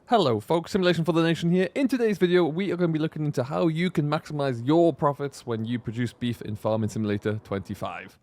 Hello folks, Simulation for the Nation here. In today's video, we are going to be looking into how you can maximize your profits when you produce beef in Farming Simulator 25.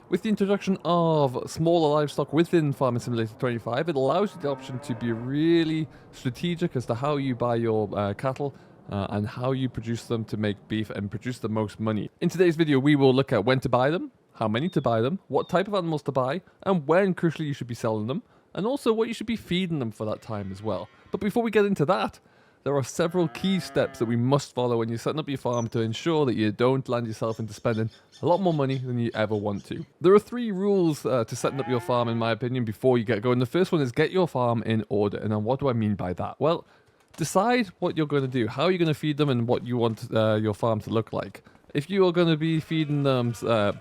With the introduction of smaller livestock within Farming Simulator 25, it allows you the option to be really strategic as to how you buy your cattle and how you produce them to make beef and produce the most money. In today's video, we will look at when to buy them, how many to buy them, what type of animals to buy, and when crucially you should be selling them, and also what you should be feeding them for that time as well. But before we get into that, there are several key steps that we must follow when you're setting up your farm to ensure that you don't land yourself into spending a lot more money than you ever want to. There are 3 rules to setting up your farm, in my opinion, before you get going. The first one is get your farm in order. And then what do I mean by that? Well, decide what you're going to do, how you're going to feed them, and what you want your farm to look like. If you are going to be feeding them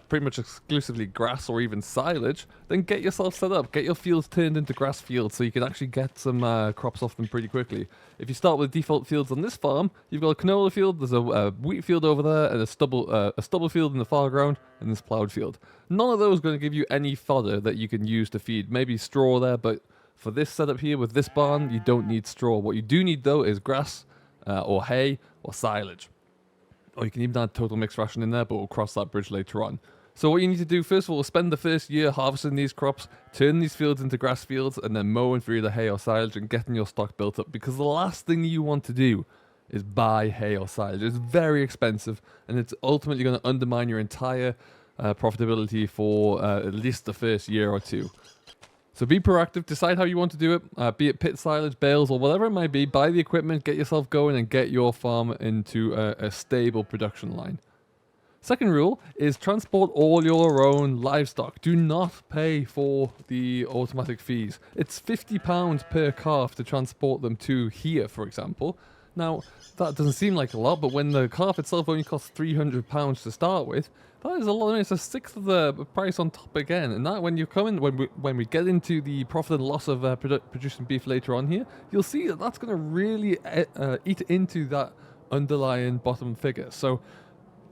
pretty much exclusively grass or even silage, then get yourself set up. Get your fields turned into grass fields so you can actually get some crops off them pretty quickly. If you start with default fields on this farm, you've got a canola field, there's a wheat field over there, and a stubble field in the foreground, and this plowed field. None of those are going to give you any fodder that you can use to feed. Maybe straw there, but for this setup here with this barn, you don't need straw. What you do need, though, is grass or hay or silage. Or you can even add total mixed ration in there, but we'll cross that bridge later on. So what you need to do, first of all, is spend the first year harvesting these crops, turn these fields into grass fields, and then mowing for either hay or silage and getting your stock built up. Because the last thing you want to do is buy hay or silage. It's very expensive, and it's ultimately going to undermine your entire profitability for at least the first year or two. So be proactive, decide how you want to do it, be it pit silage, bales, or whatever it might be. Buy the equipment, get yourself going, and get your farm into a stable production line. Second rule is transport all your own livestock. Do not pay for the automatic fees. It's £50 per calf to transport them to here, for example. Now, that doesn't seem like a lot, but when the calf itself only costs £300 to start with, that is a lot. It's a sixth of the price on top again. And that when you come in, when we get into the profit and loss of producing beef later on here, you'll see that that's going to really eat into that underlying bottom figure. So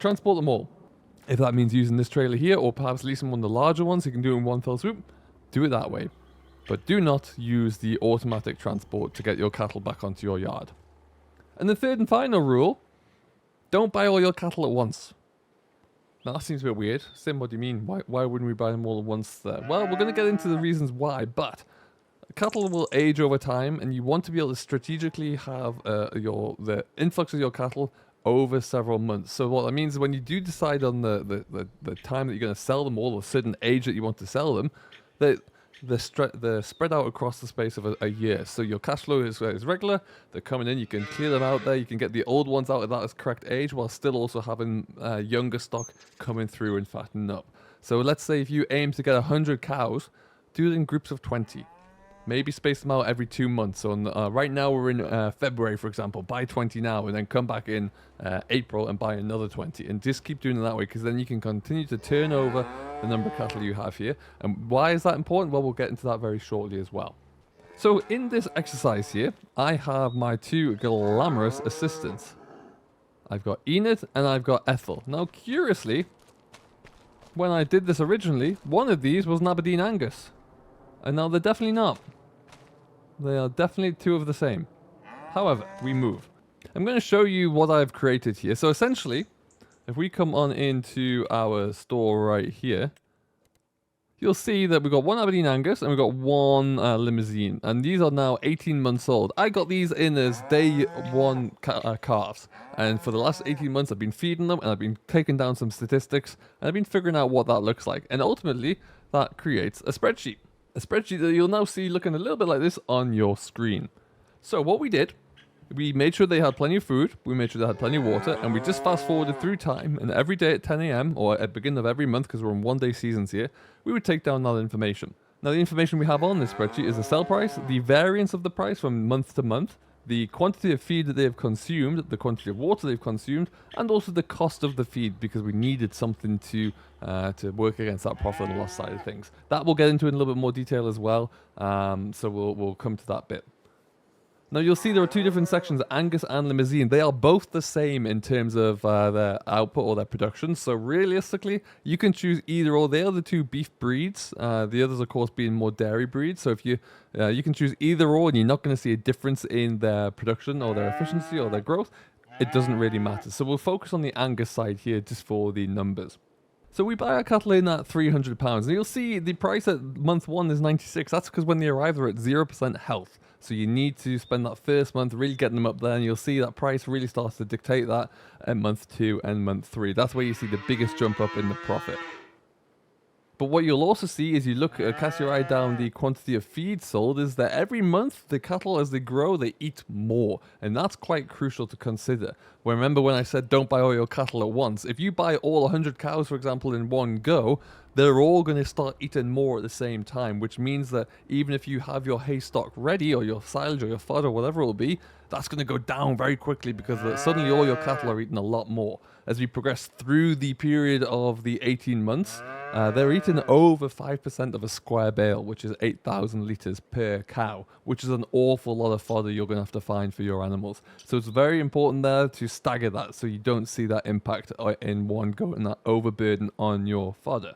transport them all. If that means using this trailer here, or perhaps leasing one of the larger ones, you can do it in one fell swoop, do it that way. But do not use the automatic transport to get your cattle back onto your yard. And the third and final rule, don't buy all your cattle at once. Now that seems a bit weird. Sim, what do you mean? Why wouldn't we buy them all at once there? Well, we're going to get into the reasons why, but cattle will age over time, and you want to be able to strategically have the influx of your cattle over several months. So what that means is when you do decide on the time that you're going to sell them, or a certain age that you want to sell them, they're spread out across the space of a year. So your cash flow is regular. They're coming in. You can clear them out there. You can get the old ones out at that correct age, while still also having younger stock coming through and fattening up. So let's say if you aim to get 100 cows, do it in groups of 20. Maybe space them out every 2 months. So right now we're in February, for example. Buy 20 now, and then come back in April and buy another 20. And just keep doing it that way, because then you can continue to turn over the number of cattle you have here. And why is that important? Well, we'll get into that very shortly as well. So in this exercise here, I have my 2 glamorous assistants. I've got Enid and I've got Ethel. Now, curiously, when I did this originally, one of these was an Aberdeen Angus. And now they're definitely not. They are definitely 2 of the same. However, we move. I'm going to show you what I've created here. So essentially, if we come on into our store right here, you'll see that we've got 1 Aberdeen Angus and we've got 1 limousine. And these are now 18 months old. I got these in as day 1 calves. And for the last 18 months, I've been feeding them, and I've been taking down some statistics, and I've been figuring out what that looks like. And ultimately, that creates a spreadsheet. A spreadsheet that you'll now see looking a little bit like this on your screen. So what we did, we made sure they had plenty of food, we made sure they had plenty of water, and we just fast forwarded through time, and every day at 10 AM, or at the beginning of every month, because we're on 1-day seasons here, we would take down that information. Now the information we have on this spreadsheet is the sell price, the variance of the price from month to month, the quantity of feed that they've consumed, the quantity of water they've consumed, and also the cost of the feed, because we needed something to work against that profit and loss side of things. That we'll get into in a little bit more detail as well, so we'll come to that bit. Now you'll see there are two different sections, Angus and Limousine. They are both the same in terms of their output or their production. So realistically, you can choose either or. They are the two beef breeds. The others, of course, being more dairy breeds. So if you can choose either or, and you're not going to see a difference in their production or their efficiency or their growth, it doesn't really matter. So we'll focus on the Angus side here just for the numbers. So we buy our cattle in at £300, and you'll see the price at month 1 is 96. That's because when they arrive, they're at 0% health. So you need to spend that first month really getting them up there, and you'll see that price really starts to dictate that at month 2 and month 3. That's where you see the biggest jump up in the profit. But what you'll also see is you look, cast your eye down the quantity of feed sold, is that every month the cattle, as they grow, they eat more. And that's quite crucial to consider. Well, remember when I said don't buy all your cattle at once? If you buy all 100 cows, for example, in one go, they're all going to start eating more at the same time, which means that even if you have your hay stock ready, or your silage or your fodder, or whatever it will be, that's going to go down very quickly because suddenly all your cattle are eating a lot more. As we progress through the period of the 18 months, they're eating over 5% of a square bale, which is 8,000 litres per cow, which is an awful lot of fodder you're going to have to find for your animals. So it's very important there to stagger that so you don't see that impact in one go and that overburden on your fodder.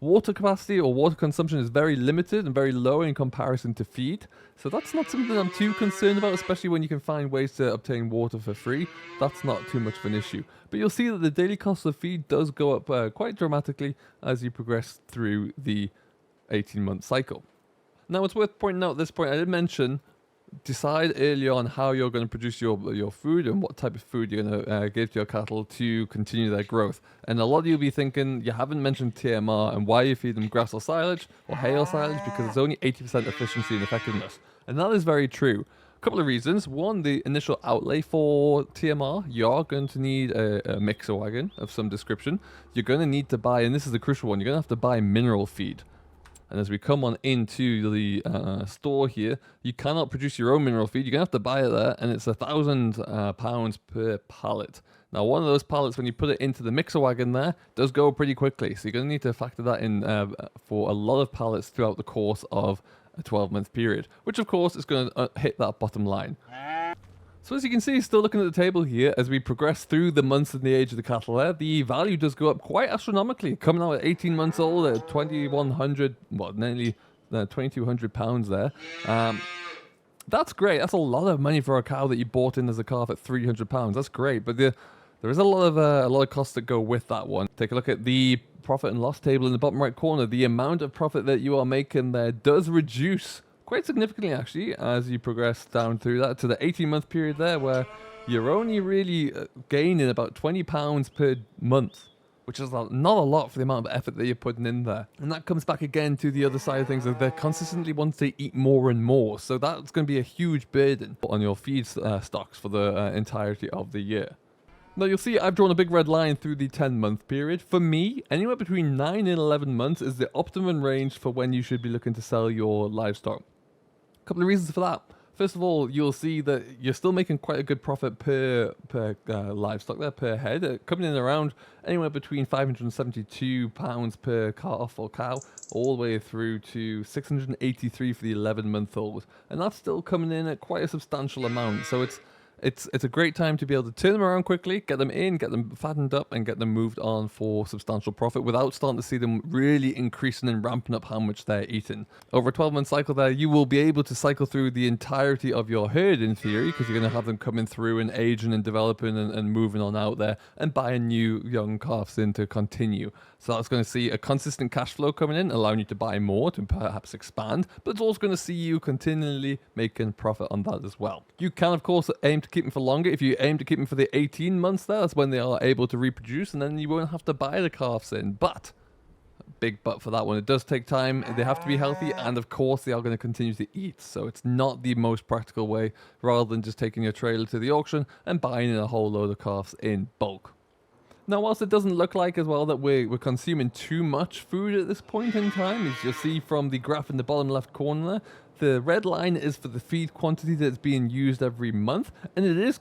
Water capacity or water consumption is very limited and very low in comparison to feed. So that's not something I'm too concerned about, especially when you can find ways to obtain water for free. That's not too much of an issue. But you'll see that the daily cost of feed does go up quite dramatically as you progress through the 18-month cycle. Now, it's worth pointing out at this point, I did mention decide early on how you're going to produce your food and what type of food you're going to give to your cattle to continue their growth. And a lot of you will be thinking, you haven't mentioned TMR and why you feed them grass or silage or hay or silage, because it's only 80% efficiency and effectiveness. And that is very true. A couple of reasons. One, the initial outlay for TMR, you're going to need a mixer wagon of some description. You're going to need to buy, and this is the crucial one, you're going to have to buy mineral feed. And as we come on into the store here, you cannot produce your own mineral feed. You're going to have to buy it there, and it's £1,000 per pallet. Now, one of those pallets, when you put it into the mixer wagon there, does go pretty quickly. So you're going to need to factor that in for a lot of pallets throughout the course of a 12-month period, which, of course, is going to hit that bottom line. So as you can see, still looking at the table here, as we progress through the months and the age of the cattle there, the value does go up quite astronomically, coming out at 18 months old at 2,100, well, nearly 2,200 pounds there. That's great. That's a lot of money for a cow that you bought in as a calf at 300 pounds. That's great, but there is a lot of costs that go with that one. Take a look at the profit and loss table in the bottom right corner. The amount of profit that you are making there does reduce quite significantly, actually, as you progress down through that to the 18-month period there, where you're only really gaining about £20 per month, which is not a lot for the amount of effort that you're putting in there. And that comes back again to the other side of things, that they're consistently wanting to eat more and more. So that's going to be a huge burden on your feed stocks for the entirety of the year. Now you'll see I've drawn a big red line through the 10-month period. For me, anywhere between 9 and 11 months is the optimum range for when you should be looking to sell your livestock. A couple of reasons for that. First of all, you'll see that you're still making quite a good profit per livestock there, per head, coming in around anywhere between £572 per calf or cow, all the way through to £683 for the 11-month-old. And that's still coming in at quite a substantial amount. So it's a great time to be able to turn them around quickly, get them in, get them fattened up, and get them moved on for substantial profit without starting to see them really increasing and ramping up how much they're eating. Over a 12-month cycle there, you will be able to cycle through the entirety of your herd in theory, because you're going to have them coming through and aging and developing and moving on out there and buying new young calves in to continue. So that's going to see a consistent cash flow coming in, allowing you to buy more, to perhaps expand, but it's also going to see you continually making profit on that as well. You can, of course, aim to keep them for longer. If you aim to keep them for the 18 months there, that's when they are able to reproduce, and then you won't have to buy the calves in. But, big but for that one, it does take time. They have to be healthy, and of course they are going to continue to eat. So it's not the most practical way, rather than just taking your trailer to the auction and buying in a whole load of calves in bulk. Now, whilst it doesn't look like as well that we're consuming too much food at this point in time, as you'll see from the graph in the bottom left corner there, the red line is for the feed quantity that's being used every month, and it is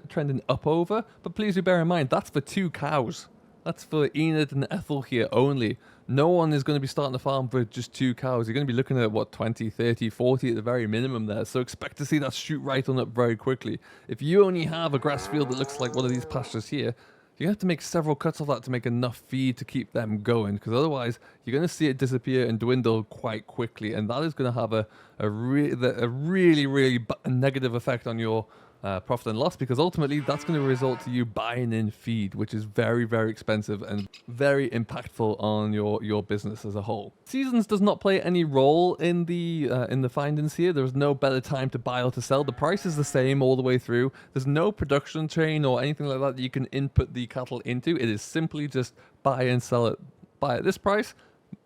trending up over, but please do bear in mind, that's for 2 cows. That's for Enid and Ethel here only. No one is going to be starting a farm with just 2 cows. You're going to be looking at, what, 20, 30, 40 at the very minimum there. So expect to see that shoot right on up very quickly. If you only have a grass field that looks like one of these pastures here, you have to make several cuts of that to make enough feed to keep them going, because otherwise you're going to see it disappear and dwindle quite quickly, and that is going to have a really negative effect on your profit and loss, because ultimately that's going to result to you buying in feed, which is very expensive and very impactful on your business as a whole. Seasons does not play any role in the findings here. There's no better time to buy or to sell. The price is the same all the way through. There's no production chain or anything like that you can input the cattle into. It is simply just buy and sell it. Buy at this price,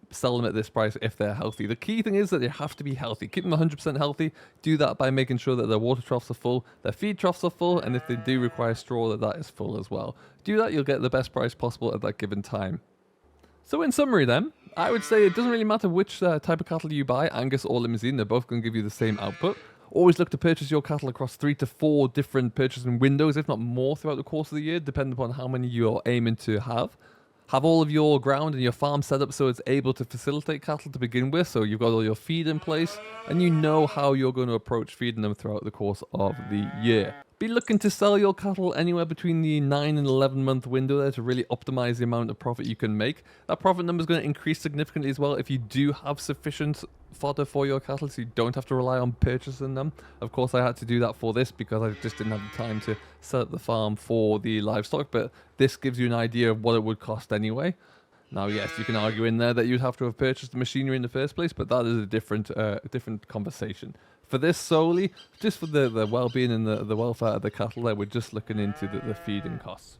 sell them at this price if they're healthy. The key thing is that they have to be healthy. Keep them 100% healthy. Do that by making sure that their water troughs are full, their feed troughs are full, and if they do require straw, that is full as well. Do that, you'll get the best price possible at that given time. So in summary then, I would say it doesn't really matter which type of cattle you buy, Angus or Limousine, they're both going to give you the same output. Always look to purchase your cattle across 3 to 4 different purchasing windows, if not more, throughout the course of the year, depending upon how many you're aiming to have. Have all of your ground and your farm set up so it's able to facilitate cattle to begin with, so you've got all your feed in place, and you know how you're going to approach feeding them throughout the course of the year. Be looking to sell your cattle anywhere between the 9 and 11 month window there to really optimize the amount of profit you can make. That profit number is going to increase significantly as well if you do have sufficient fodder for your cattle, so you don't have to rely on purchasing them. Of course, I had to do that for this because I just didn't have the time to set up the farm for the livestock, but this gives you an idea of what it would cost anyway. Now, yes, you can argue in there that you'd have to have purchased the machinery in the first place, but that is a different conversation. For this solely, just for the well-being and the welfare of the cattle there, we're just looking into the feeding costs.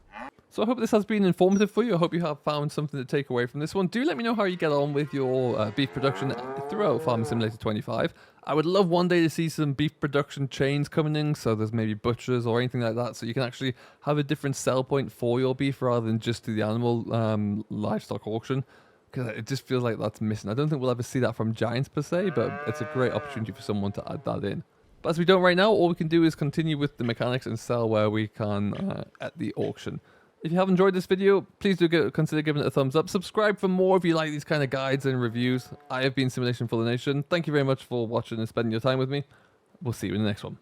So I hope this has been informative for you. I hope you have found something to take away from this one. Do let me know how you get on with your beef production throughout Farming Simulator 25. I would love one day to see some beef production chains coming in, so there's maybe butchers or anything like that, so you can actually have a different sell point for your beef rather than just to the animal livestock auction, because it just feels like that's missing. I don't think we'll ever see that from Giants per se, but it's a great opportunity for someone to add that in. But as we don't right now, all we can do is continue with the mechanics and sell where we can at the auction. If you have enjoyed this video, please do consider giving it a thumbs up. Subscribe for more if you like these kind of guides and reviews. I have been Simulation for the Nation. Thank you very much for watching and spending your time with me. We'll see you in the next one.